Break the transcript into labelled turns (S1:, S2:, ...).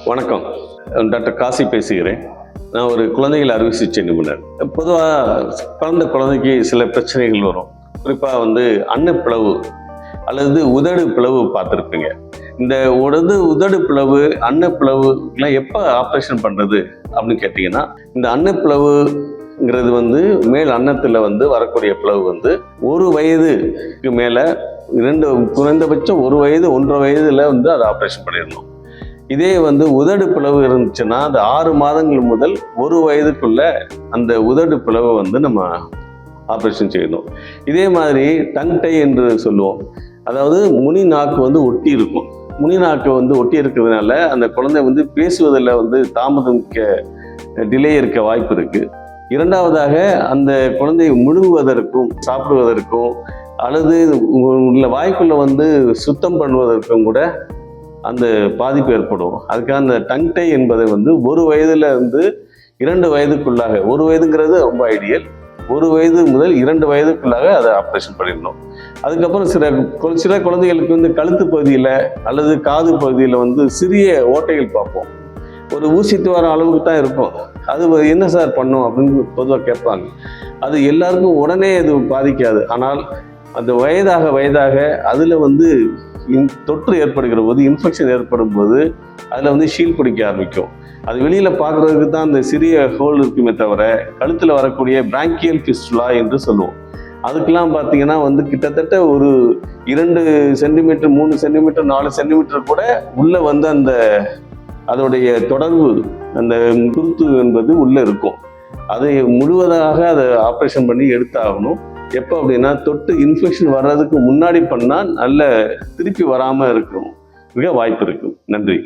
S1: வணக்கம். டாக்டர் காசி பேசுகிறேன். நான் ஒரு குழந்தைகள் அறுவை சிகிச்சை நிபுணர். பொதுவாக பிறந்த குழந்தைக்கு சில பிரச்சனைகள் வரும். குறிப்பாக அன்னப்பிளவு அல்லது உதடு பிளவு பார்த்துருப்பீங்க. இந்த உதடு பிளவு, அன்னப்பிளவுலாம் எப்போ ஆப்ரேஷன் பண்ணுறது அப்படின்னு கேட்டிங்கன்னா, இந்த அன்னப்பிளவுங்கிறது மேல் அன்னத்தில் வரக்கூடிய பிளவு ஒரு வயதுக்கு மேலே குறைந்தபட்சம் 1 வயது 1.5 வயதில் அதை ஆப்ரேஷன் பண்ணிடணும். இதே உதடு பிளவு இருந்துச்சுன்னா அது 6 மாதங்கள் முதல் 1 வயதுக்குள்ள அந்த உதடு பிளவை நம்ம ஆப்ரேஷன் செய்யணும். இதே மாதிரி டங் டை என்று சொல்லுவோம். அதாவது முனி நாக்கு ஒட்டி இருக்கும். முனி நாக்கு ஒட்டி இருக்கிறதுனால அந்த குழந்தை பேசுவதில் தாமதமிக்க டிலே இருக்க வாய்ப்பு இருக்கு. இரண்டாவதாக அந்த குழந்தையை முழுங்குவதற்கும் சாப்பிடுவதற்கும் அல்லது உள்ள வாய்க்குள்ள சுத்தம் பண்ணுவதற்கும் கூட அந்த பாதிப்பு ஏற்படும். அதுக்காக அந்த டங் டை என்பதை 1 வயதுல இருந்து 2 வயதுக்குள்ளாக, 1 வயதுங்கிறது ரொம்ப ஐடியல், 1 வயது முதல் 2 வயதுக்குள்ளாக அதை ஆப்ரேஷன் பண்ணிடணும். அதுக்கப்புறம் சில குழந்தைகளுக்கு கழுத்து பகுதியில் அல்லது காது பகுதியில் சிறிய ஓட்டைகள் பார்ப்போம். ஒரு ஊசி துவார அளவுக்கு தான் இருக்கும். அது என்ன சார் பண்ணும் அப்படின்னு பொதுவாக கேட்பாங்க. அது எல்லாருக்கும் உடனே அது பாதிக்காது. ஆனால் அந்த வயதாக அதில் தொற்று ஏற்படுகிற போது, இன்ஃபெக்ஷன் ஏற்படும் போது அதில் ஷீல் பிடிக்க ஆரம்பிக்கும். அது வெளியில் பார்க்குறதுக்கு தான் அந்த சிறிய ஹோல் இருக்குமே தவிர, கழுத்தில் வரக்கூடிய பிராங்கியல் ஃபிஸ்டுலா என்று சொல்லுவோம். அதுக்கெல்லாம் பார்த்தீங்கன்னா கிட்டத்தட்ட ஒரு 2 சென்டிமீட்டர் 3 சென்டிமீட்டர் 4 சென்டிமீட்டர் கூட உள்ளே அந்த அதோடைய தொடர்பு, அந்த குருத்து என்பது உள்ளே இருக்கும். அதை முழுவதாக அதை ஆப்ரேஷன் பண்ணி எடுத்தாகணும். எப்போ அப்படின்னா, தொட்டு இன்ஃபெக்ஷன் வர்றதுக்கு முன்னாடி பண்ணால் நல்ல திருப்பி வராமல் இருக்கும் வாய்ப்பு இருக்கும். நன்றி.